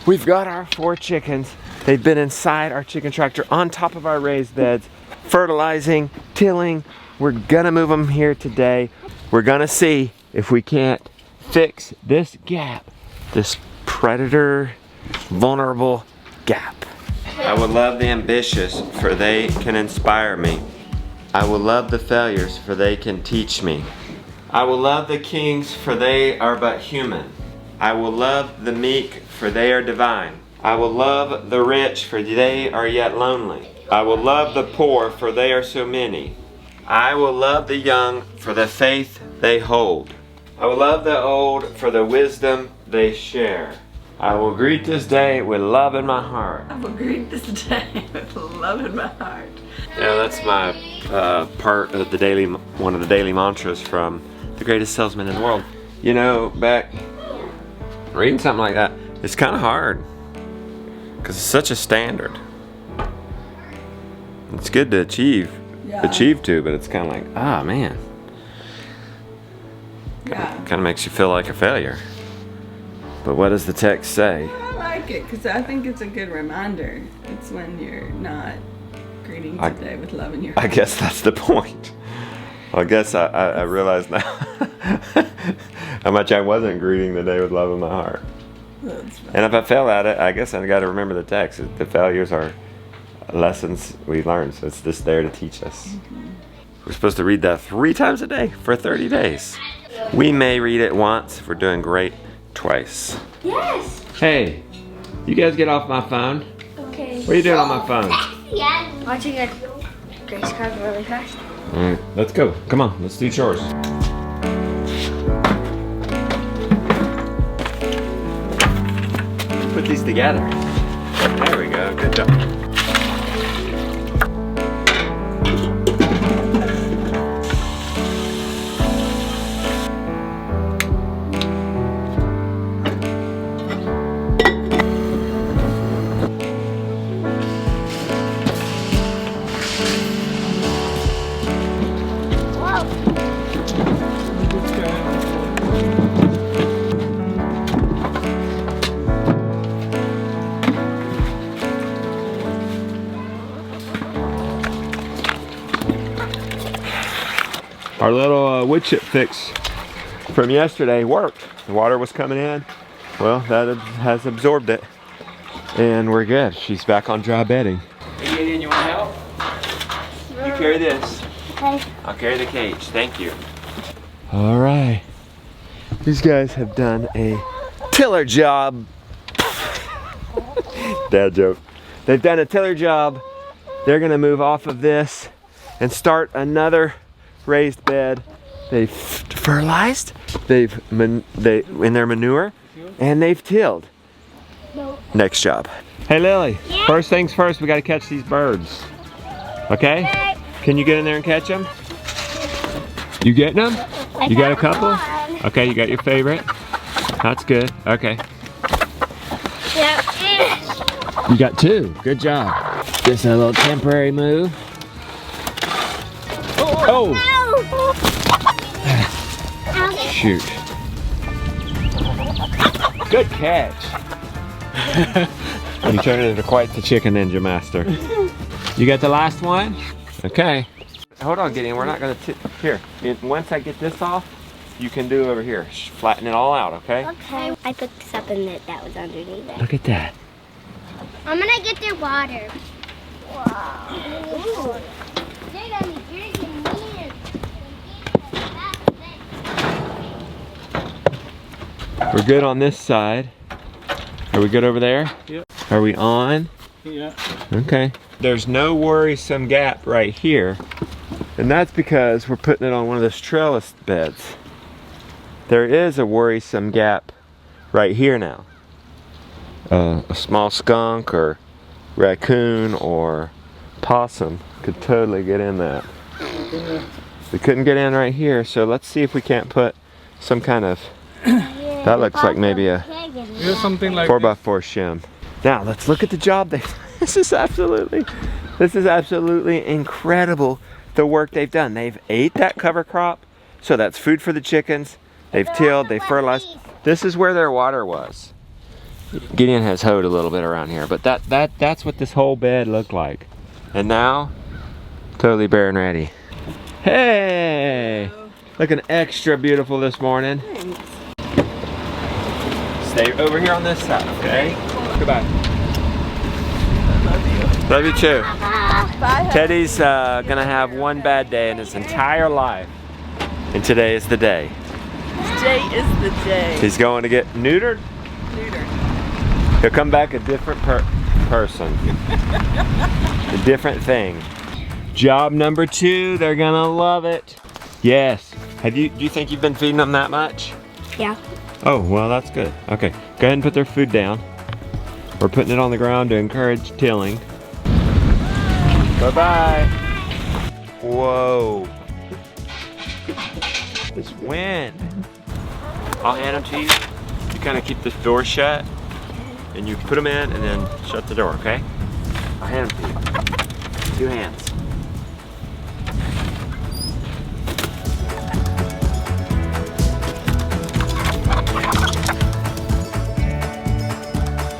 We've got our 4 chickens. They've been inside our chicken tractor on top of our raised beds, fertilizing, tilling. We're gonna move them here today. We're gonna see if we can't fix this gap, this predator vulnerable gap. I will love the ambitious, for they can inspire me. I will love the failures, for they can teach me. I will love the kings, for they are but human. I will love the meek, for they are divine. I will love the rich, for they are yet lonely. I will love the poor, for they are so many. I will love the young, for the faith they hold. I will love the old, for the wisdom they share. I will greet this day with love in my heart. I will greet this day with love in my heart. Yeah, that's my part of the daily, one of the daily mantras from The Greatest Salesman in the World. You know, back reading something like that, it's kind of hard because it's such a standard. It's good to achieve to, but it's kind of like, ah, man. Kind of makes you feel like a failure. But what does the text say? I like it because I think it's a good reminder. It's when you're not greeting today with love in your heart. I guess that's the point. I guess I realize now how much I wasn't greeting the day with love in my heart. And if I fail at it, I guess I got to remember the text. The failures are lessons we learn, so it's just there to teach us. We're supposed to read that 3 times a day for 30 days. We may read it once if we're doing great, twice. Yes. Hey, you guys get off my phone. Okay. What are you doing on my phone? Yeah. Watching a Grace card really fast. All right, let's go. Come on, let's do chores. Put these together. There we go, good job. Our little wood chip fix from yesterday worked. The water was coming in. Well, that has absorbed it. And we're good. She's back on dry bedding. Hey Gideon, you want to help? You carry this. Okay. I'll carry the cage. Thank you. All right. These guys have done a tiller job. Dad joke. They've done a tiller job. They're going to move off of this and start another raised bed. They've fertilized, they've in their manure, and they've tilled. No. Next job. Hey Lily, Yeah? first things first, we got to catch these birds. Okay? Okay. Can you get in there and catch them? You getting them? You got a couple? One. Okay, you got your favorite. That's good. Okay. Yep. You got 2. Good job. Just a little temporary move. Oh! Shoot. Good catch. You turned into quite the chicken ninja master. You got the last one? Okay. Hold on, Gideon. We're not going to... Here. Once I get this off, you can do over here. Flatten it all out, okay? Okay. I picked something that was underneath it. Look at that. I'm going to get their water. Wow. They're going to be drinking me. We're good on this side. Are we good over there? Yep. Are we on? Yeah. Okay. There's no worrisome gap right here. And that's because we're putting it on one of those trellis beds. There is a worrisome gap right here now. A small skunk or raccoon or possum could totally get in that. We couldn't get in right here, so let's see if we can't put some kind of... That looks like maybe a Something like 4x4 shim. Now let's look at the job this is absolutely incredible, the work they've done. They've ate that cover crop, so that's food for the chickens. They've tilled, they fertilized. This is where their water was. Gideon has hoed a little bit around here, but that's what this whole bed looked like. And now, totally bare and ready. Hey! Looking extra beautiful this morning. Thanks. Stay over here on this side, okay? Goodbye. I love you. Love you too. Bye. Teddy's gonna have one bad day in his entire life. And today is the day. Today is the day. He's going to get neutered. Neutered. He'll come back a different person. A different thing. Job number 2, they're gonna love it. Yes. Do you think you've been feeding them that much? Yeah. Oh, well, that's good. Okay, go ahead and put their food down. We're putting it on the ground to encourage tilling. Bye-bye. Whoa. This wind. I'll hand them to you. You kind of keep this door shut, and you put them in, and then shut the door, okay? I'll hand them to you. 2 hands.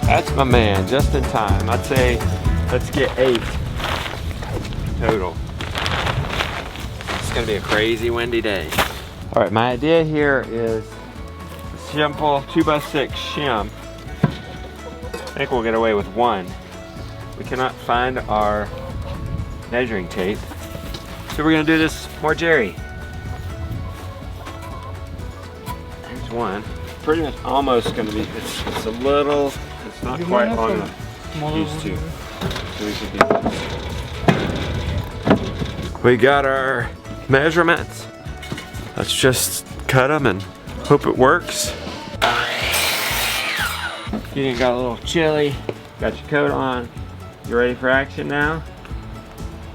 That's my man, just in time. I'd say let's get 8 total. It's gonna be a crazy windy day. All right, my idea here is a simple 2x6 shim. I think we'll get away with 1. We cannot find our measuring tape. So we're gonna do this more Jerry. There's 1. Pretty much almost gonna be, it's a little, it's not quite long enough. Used to. So we should be. We got our measurements. Let's just cut them and hope it works. You got a little chilly. Got your coat on. You ready for action now?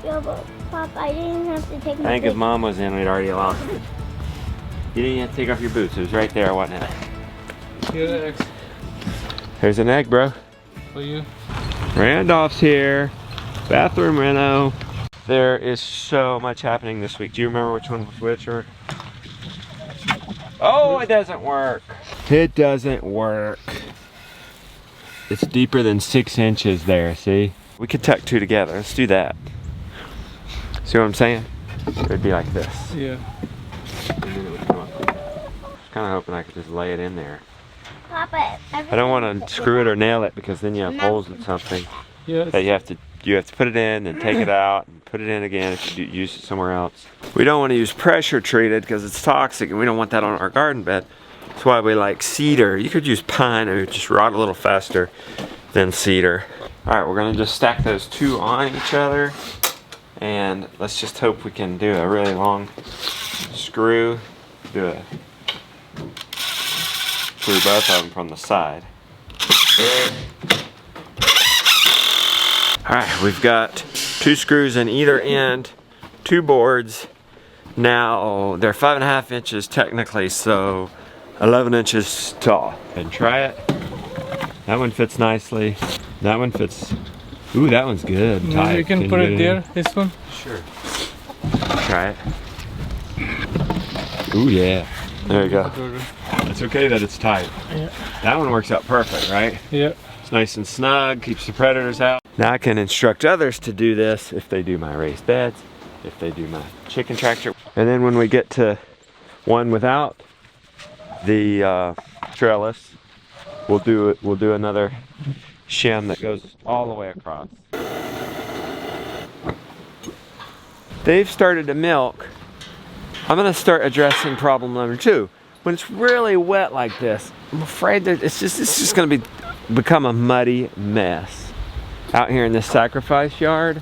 Yeah, but Pop, I didn't have to take my I think if boots. Mom was in, we'd already lost it. You didn't have to take off your boots. It was right there, wasn't it? Here are the eggs There's an egg, bro. for you. Randolph's here. Bathroom reno. There is so much happening this week. Do you remember which one was which? Or? Oh, it doesn't work. It doesn't work. It's deeper than 6 inches there, see? We could tuck 2 together. Let's do that. See what I'm saying? It'd be like this. Yeah. And then it would come up. I was kind of hoping I could just lay it in there. Papa, I don't want to screw it or nail it because then you have holes in something Yes. that you have to put it in and take it out and put it in again if you use it somewhere else. We don't want to use pressure treated because it's toxic and we don't want that on our garden bed. That's why we like cedar. You could use pine, it would just rot a little faster than cedar. All right, we're gonna just stack those 2 on each other and let's just hope we can do a really long screw. Screw both of them from the side. All right, we've got 2 screws in either end, 2 boards. Now they're 5.5 inches technically, so 11 inches tall. And try it. That one fits nicely. That one fits. Ooh, that one's good. Maybe Tight. you can put it there, this one. Sure. Try it. Ooh, yeah. There you go. It's okay that it's tight. Yeah. That one works out perfect, right? Yeah. It's nice and snug, keeps the predators out. Now I can instruct others to do this if they do my raised beds, if they do my chicken tractor. And then when we get to one without the trellis, we'll do another shim that goes all the way across. They've started to milk. I'm gonna start addressing problem number 2. When it's really wet like this, I'm afraid that it's just gonna become a muddy mess out here in this sacrifice yard.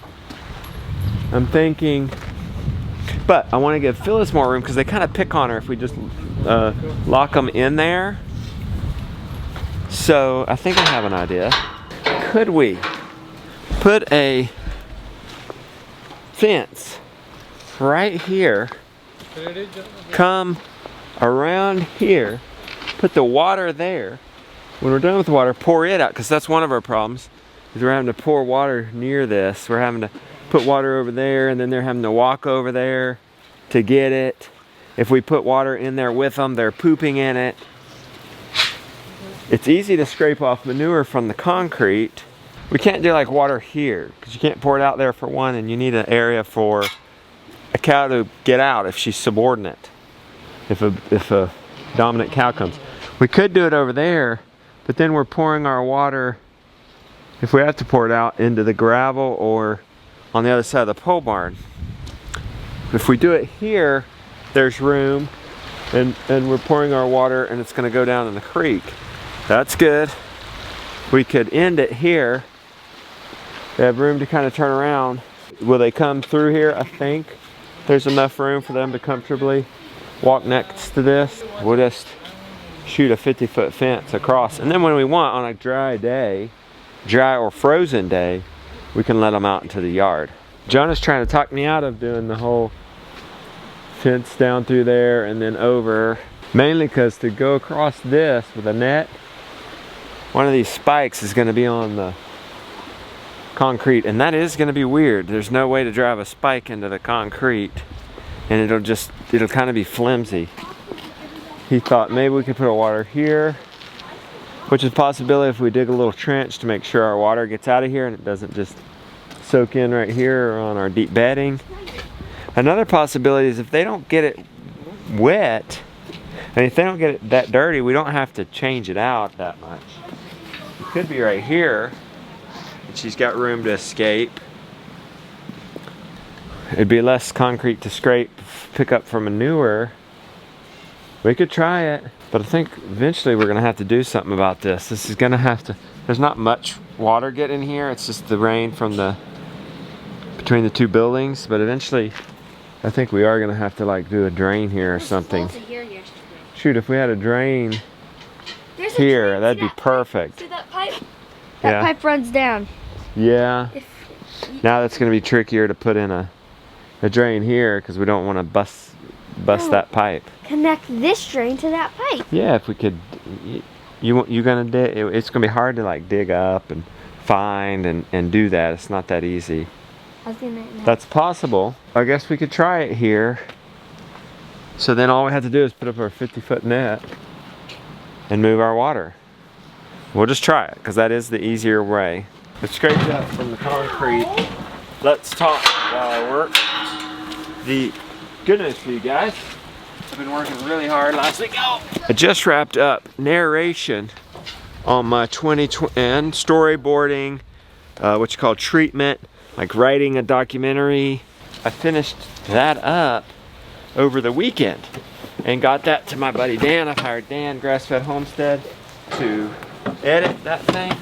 I'm thinking, but I want to give Phyllis more room because they kind of pick on her if we just lock them in there. So I think I have an idea. Could we put a fence right here, come around here, put the water there. When we're done with the water, pour it out, because that's one of our problems, is we're having to pour water near this. We're having to put water over there, and then they're having to walk over there to get it. If we put water in there with them, they're pooping in it. It's easy to scrape off manure from the concrete. We can't do like water here because you can't pour it out there for one, and you need an area for a cow to get out if she's subordinate. If a dominant cow comes. We could do it over there, but then we're pouring our water, if we have to pour it out, into the gravel or on the other side of the pole barn. If we do it here, there's room, and we're pouring our water and it's gonna go down in the creek. That's good. We could end it here. They have room to kind of turn around. Will they come through here? I think there's enough room for them to comfortably walk next to this. We'll just shoot a 50-foot fence across, and then when we want, on a dry day, dry or frozen day, we can let them out into the yard. Jonah's trying to talk me out of doing the whole fence down through there and then over, mainly because to go across this with a net, one of these spikes is going to be on the concrete, and that is going to be weird. There's no way to drive a spike into the concrete, and it'll kind of be flimsy. He thought maybe we could put our water here, which is a possibility if we dig a little trench to make sure our water gets out of here and it doesn't just soak in right here on our deep bedding. Another possibility is if they don't get it wet, and if they don't get it that dirty, we don't have to change it out that much. It could be right here, and she's got room to escape. It'd be less concrete to scrape, pick up for manure. We could try it, but I think eventually we're gonna have to do something about this. This is gonna have to, there's not much water getting here. It's just the rain from between the two buildings, but eventually I think we are gonna have to like do a drain here or something. Shoot, if we had a drain here, that'd be perfect. See that pipe? That pipe runs down. Yeah. Now that's gonna be trickier to put in a drain here because we don't want to bust that pipe. Connect this drain to that pipe. Yeah, if we could. You gonna dig? It's gonna be hard to like dig up and find and do that. It's not that easy. That's possible. I guess we could try it here. So then all we have to do is put up our 50-foot net and move our water. We'll just try it because that is the easier way. Let's scrape it up from the concrete. Let's talk while I work. The good news for you guys, I've been working really hard last week. I just wrapped up narration on my 2020 and storyboarding, what you call treatment, like writing a documentary. I finished that up over the weekend and got that to my buddy Dan. I've hired Dan, Grass-Fed Homestead, to edit that thing.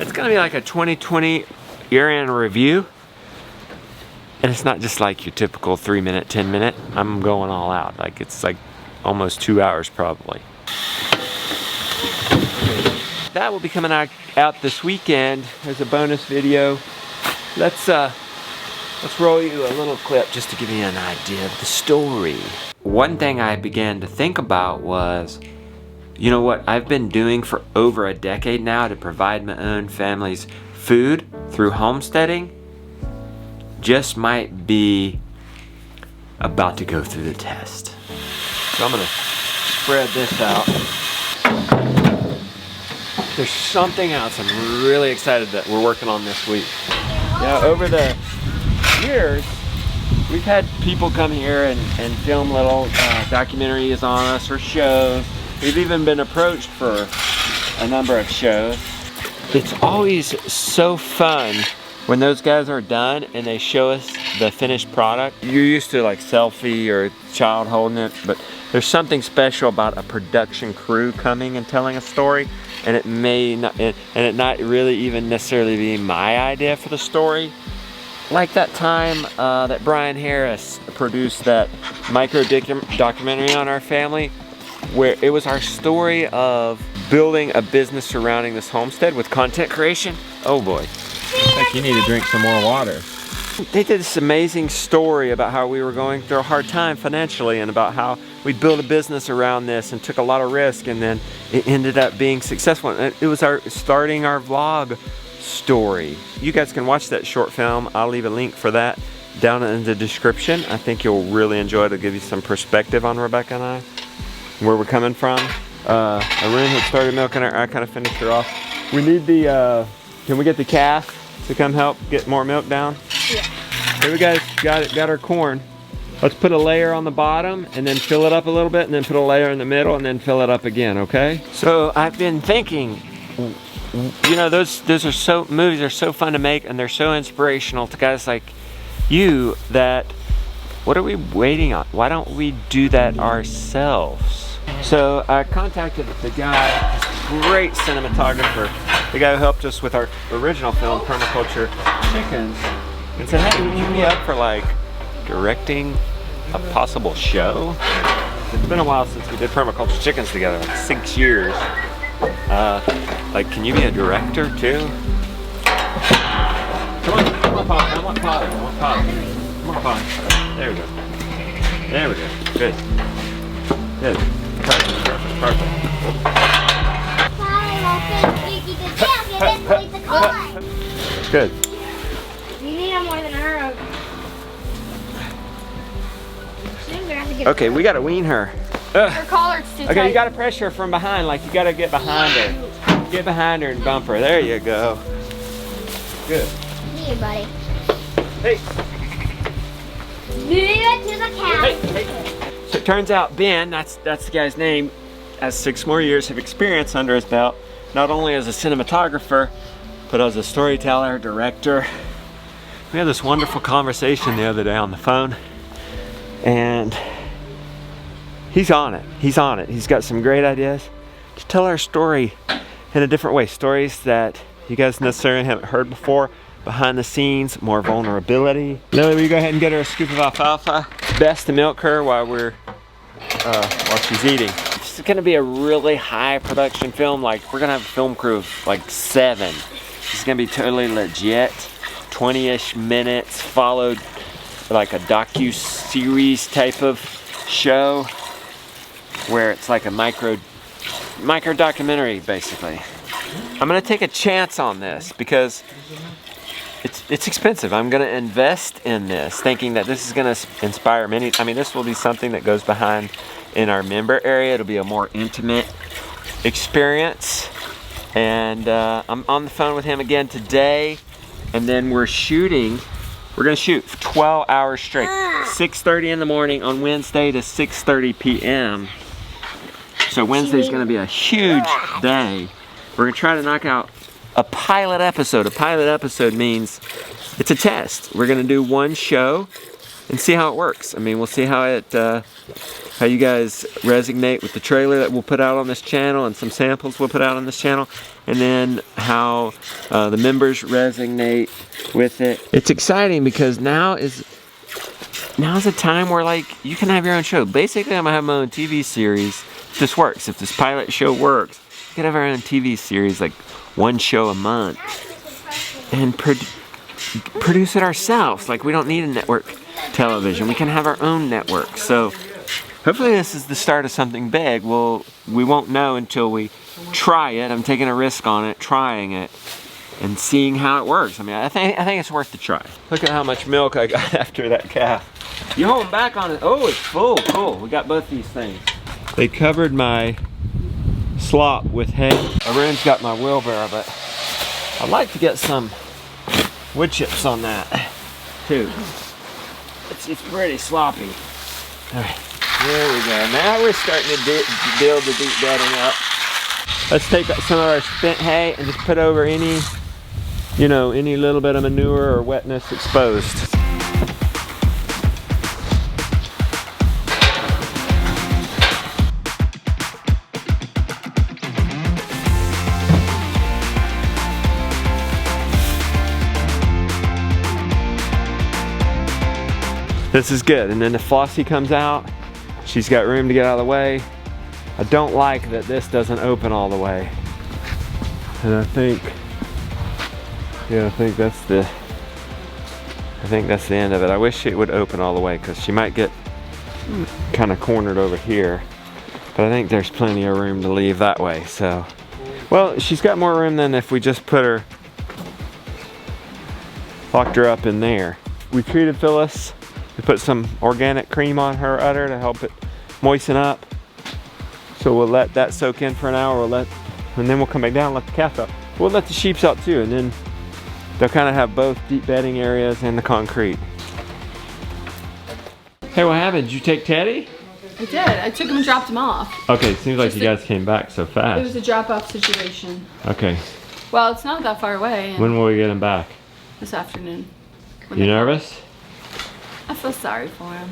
It's gonna be like a 2020 year-end review. And it's not just like your typical 3-minute, 10-minute. I'm going all out. Like it's like almost 2 hours probably. That will be coming out this weekend as a bonus video. Let's roll you a little clip just to give you an idea of the story. One thing I began to think about was, you know what I've been doing for over a decade now to provide my own family's food through homesteading just might be about to go through the test. So I'm gonna spread this out. There's something else I'm really excited that we're working on this week. You know, over the years, we've had people come here and film little documentaries on us or shows. We've even been approached for a number of shows. It's always so fun when those guys are done and they show us the finished product. You're used to like selfie or a child holding it, but there's something special about a production crew coming and telling a story, and it may not, and it not really even necessarily be my idea for the story. Like that time that Brian Harris produced that micro documentary on our family, where it was our story of building a business surrounding this homestead with content creation. Oh boy. Like you need to drink some more water. They did this amazing story about how we were going through a hard time financially and about how we built a business around this and took a lot of risk, and then it ended up being successful. And it was starting our vlog story. You guys can watch that short film. I'll leave a link for that down in the description. I think you'll really enjoy it. It'll give you some perspective on Rebecca and I, where we're coming from. Arun had started milking her. I kind of finished her off. We need the, can we get the calf to come help get more milk down? Yeah. Here we go, got our corn. Let's put a layer on the bottom and then fill it up a little bit and then put a layer in the middle and then fill it up again, okay? So I've been thinking, you know, those movies are so fun to make and they're so inspirational to guys like you that, what are we waiting on? Why don't we do that ourselves? So I contacted the guy, this great cinematographer, the guy who helped us with our original film, Permaculture Chickens, and said, hey, would you be up for like directing a possible show? It's been a while since we did Permaculture Chickens together, like 6 years. Like, can you be a director too? Come on, Pop. I want Pop. Come on, Pop. There we go. There we go. Good. Good. Perfect. Good. You need him more than her. Okay, we gotta wean her. Her collar's too tight. Okay, you gotta press her from behind, like you gotta get behind her. Get behind her and bump her. There you go. Good. Here, buddy. Hey. Move it to the cow. Hey. So it turns out Ben, that's the guy's name, has 6 more years of experience under his belt, not only as a cinematographer, but as a storyteller, director. We had this wonderful conversation the other day on the phone, and he's on it. He's got some great ideas to tell our story in a different way. Stories that you guys necessarily haven't heard before, behind the scenes, more vulnerability. Lily, will you go ahead and get her a scoop of alfalfa? Best to milk her while she's eating. It's gonna be a really high production film. Like, we're gonna have a film crew of like 7. It's gonna be totally legit. 20-ish minutes followed like a docu-series type of show where it's like a micro documentary basically. I'm gonna take a chance on this because it's expensive. I'm gonna invest in this thinking that this is gonna inspire many. I mean, this will be something that goes behind in our member area. It'll be a more intimate experience. And I'm on the phone with him again today, and then we're gonna shoot 12 hours straight, 6:30 in the morning on Wednesday to 6:30 p.m. So Wednesday's gonna be a huge day. We're gonna try to knock out a pilot episode. A pilot episode means it's a test. We're gonna do one show and see how it works. I mean, we'll see how you guys resonate with the trailer that we'll put out on this channel and some samples we'll put out on this channel, and then how the members resonate with it. It's exciting because now's a time where like you can have your own show. Basically, I'm gonna have my own TV series. If this works, if this pilot show works, we can have our own TV series, like 1 show a month, and produce it ourselves. Like, we don't need a network television. We can have our own network. So hopefully this is the start of something big. We won't know until we try it. I'm taking a risk on it, trying it, and seeing how it works. I mean, I think it's worth the try. Look at how much milk I got after that calf. You hold back on it. Oh, it's full. Cool. We got both these things. They covered my slop with hay. Arun's got my wheelbarrow, but I'd like to get some wood chips on that too. It's pretty sloppy. All right, there we go. Now we're starting to build the deep bedding up. Let's take some of our spent hay and just put over any little bit of manure or wetness exposed. This is good. And then if Flossie comes out, she's got room to get out of the way. I don't like that this doesn't open all the way. And I think that's the end of it. I wish it would open all the way because she might get kind of cornered over here. But I think there's plenty of room to leave that way. So, well, she's got more room than if we just locked her up in there. We treated Phyllis. We put some organic cream on her udder to help it moisten up. So we'll let that soak in for an hour, and then we'll come back down and let the calf out. We'll let the sheeps out too, and then they'll kind of have both deep bedding areas and the concrete. Hey, what happened? Did you take Teddy? I did. I took him and dropped him off. Okay, it seems like you guys came back so It was fast. a drop-off situation. Okay, Well, it's not that far away. And when will we get him back? this afternoon. When You they- nervous? I feel sorry for him.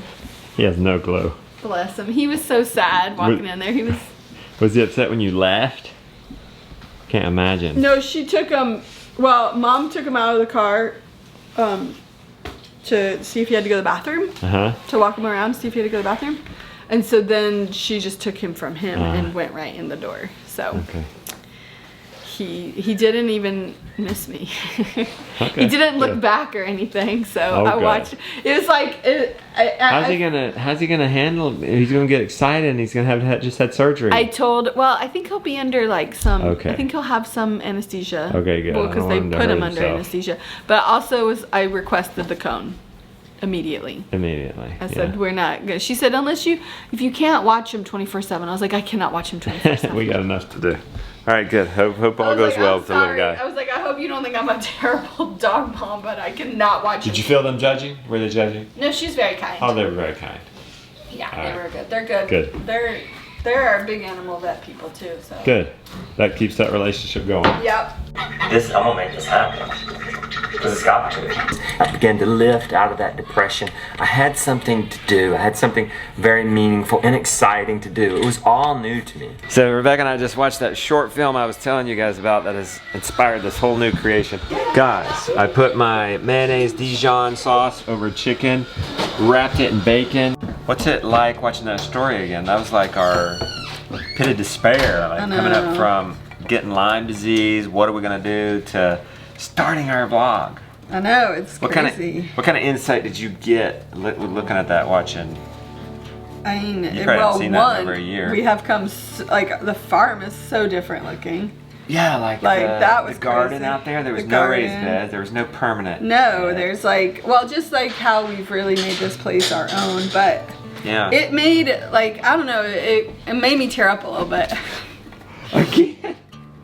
He has no clue. Bless him. He was so sad walking in there. He was. Was he upset when you left? Can't imagine. No, she took him. Well, Mom took him out of the car, to see if he had to go to the bathroom. Uh-huh. To walk him around, see if he had to go to the bathroom. And so then she just took him from him and went right in the door. So Okay. he didn't even miss me. Okay, He didn't look good. back or anything. So Oh, I good. watched. It was like How's he gonna handle? He's gonna get excited and he's gonna have just had surgery. I think he'll be under like some. Okay. I think he'll have some anesthesia. Okay, good. Well, I because don't they want him to put hurt him under himself. anesthesia. But also I requested the cone immediately. Immediately. I said we're not good. She said if you can't watch him 24/7. I was like, I cannot watch him 24/7. We got enough to do. All right, good. Hope I all was goes like, well I'm with the little sorry. guy. I was like, I hope you don't think I'm a terrible dog mom, but I cannot watch him. Did you feel them judging? Were they judging? No, she's very kind. Oh, they were very kind. Yeah, all they right. were good. They're good. Good. They're our big animal vet people too. So. Good. That keeps that relationship going. Yep. I'm gonna make this happen. Because it's got to. I began to lift out of that depression. I had something to do. I had something very meaningful and exciting to do. It was all new to me. So Rebecca and I just watched that short film I was telling you guys about that has inspired this whole new creation. Guys, I put my mayonnaise Dijon sauce over chicken, wrapped it in bacon. What's it like watching that story again? That was like our pit of despair, like coming up from getting Lyme disease, what are we gonna do, to starting our vlog. I know, it's crazy. What kind of insight did you get looking at that, watching? I mean, You probably haven't seen that in over a year. we have come, like, the farm is so different looking. Yeah, like that was the garden crazy. out there. There was The no raised garden. beds. There was no permanent. No, bed. there's like, well, just like how we've really made this place our own, but Yeah. it made, like, I don't know, it made me tear up a little bit. I can't.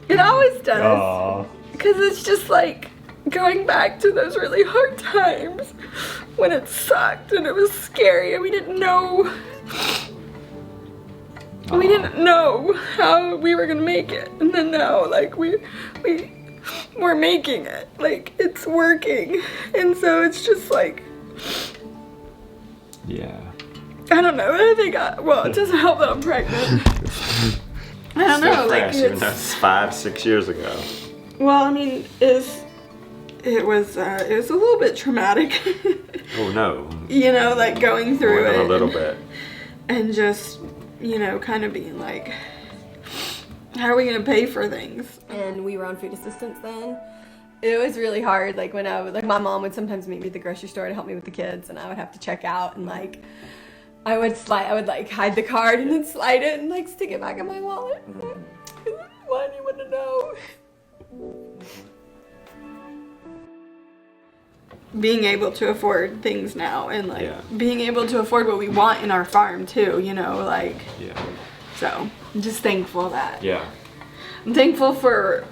It always does. Aw. Because it's just like going back to those really hard times when it sucked and it was scary and we didn't know. We didn't know how we were gonna make it, and then now, like, we're making it, like, it's working, and so it's just like, Yeah. I don't know. I think well, it doesn't help that I'm pregnant. I don't know, like, Fresh, even though it's 5-6 years ago. well, I mean, it was a little bit traumatic. Oh no. You know, like going through More than it a little bit. and just, you know, kind of being like, how are we gonna pay for things? And we were on food assistance then. It was really hard. Like when my mom would sometimes meet me at the grocery store to help me with the kids, and I would have to check out, and like I would like hide the card and then slide it and like stick it back in my wallet. I didn't want anyone to know. Being able to afford things now and like being able to afford what we want in our farm too, you know, like, so I'm just thankful that I'm thankful for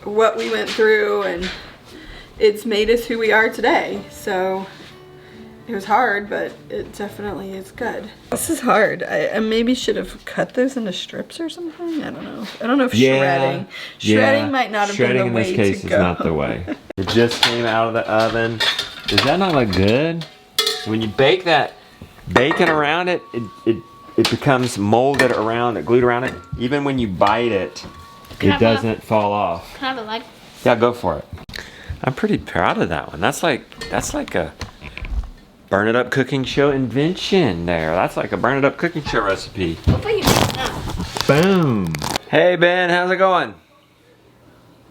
what we went through, and it's made us who we are today. So it was hard, but it definitely is good. This is hard. I maybe should have cut those into strips or something. I don't know. I don't know if shredding might not have been the way to go. Shredding in this case is not the way. It just came out of the oven. Does that not look good? When you bake that bacon around it, it becomes molded around it, glued around it. Even when you bite it, it doesn't fall off. Can I have a leg? Yeah, go for it. I'm pretty proud of that one. That's like a Burn It Up cooking show invention there. That's like a Burn It Up cooking show recipe. What about you now? Boom. Hey Ben, how's it going?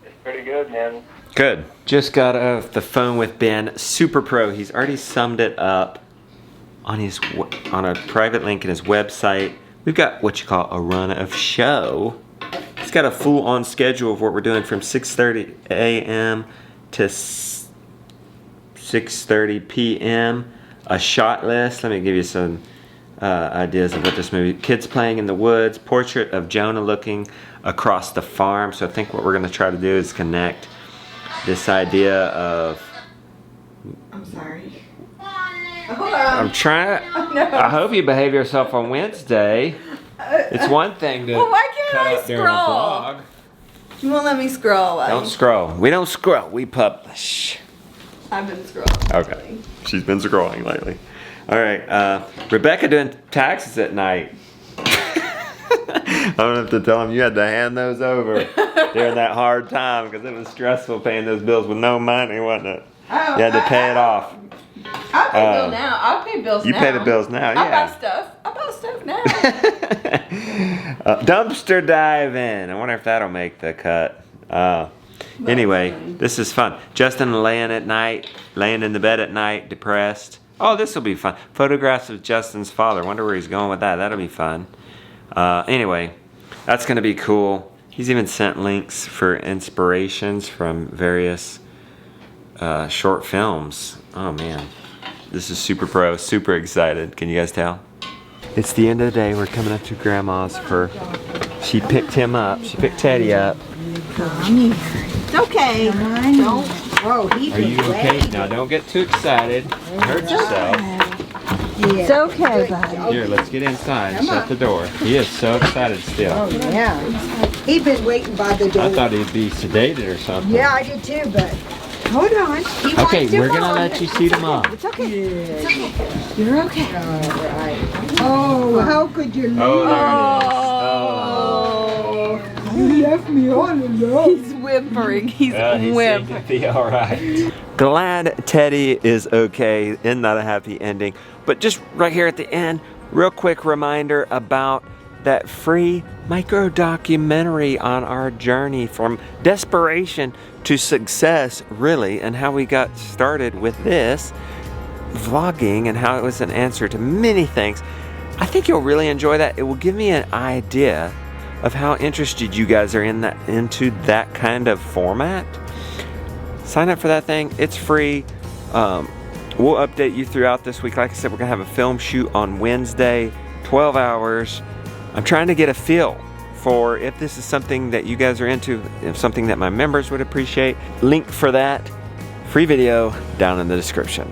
It's pretty good, man. Good. Just got off the phone with Ben, super pro. He's already summed it up on a private link in his website. We've got what you call a run of show. He's got a full-on schedule of what we're doing from 6:30 a.m. to 6:30 p.m. A shot list. Let me give you some ideas of what this movie. Kids playing in the woods. Portrait of Jonah looking across the farm. So I think what we're going to try to do is connect this idea of. I'm sorry. I'm trying. I hope you behave yourself on Wednesday. It's one thing to Well, why can't cut I up during a scroll? vlog. You won't let me scroll. Don't scroll. We don't scroll. We publish. I've been scrolling. Okay. She's been scrolling lately. All right. Rebecca doing taxes at night. I don't have to tell him you had to hand those over during that hard time because it was stressful paying those bills with no money, wasn't it? Oh, You had to pay it off. I'll pay bills now. I'll pay bills You now. pay the bills now, I yeah. buy stuff. I buy stuff now. Dumpster diving. I wonder if that'll make the cut. Anyway, this is fun. Justin laying in the bed at night, depressed. Oh, this will be fun. Photographs of Justin's father. Wonder where he's going with that. That'll be fun. Anyway, that's going to be cool. He's even sent links for inspirations from various short films. Oh man, this is super pro, super excited. Can you guys tell? It's the end of the day. We're coming up to Grandma's for. She picked him up. She picked Teddy up. It's okay. Don't. Oh, he Are you okay? Now don't get too excited. Hurt yourself. It's okay, buddy. Here, let's get inside and shut the door. He is so excited still. Oh, yeah. He'd been waiting by the door. I thought he'd be sedated or something. Yeah, I did too, but hold on. He Okay, wants to we're gonna mom. let you see the mom. It's okay. It's okay. You're okay. All right. Oh, how could you leave? Oh, You left me all alone. He's whimpering. He's there it is. He seemed to be all right. Glad Teddy is okay. And not a happy ending. But just right here at the end, real quick reminder about that free micro documentary on our journey from desperation to success, really, and how we got started with this vlogging and how it was an answer to many things. I think you'll really enjoy that. It will give me an idea of how interested you guys are into that kind of format. Sign up for that thing. It's free. We'll update you throughout this week. Like I said, we're gonna have a film shoot on Wednesday, 12 hours. I'm trying to get a feel for if this is something that you guys are into, if something that my members would appreciate. Link for that free video down in the description.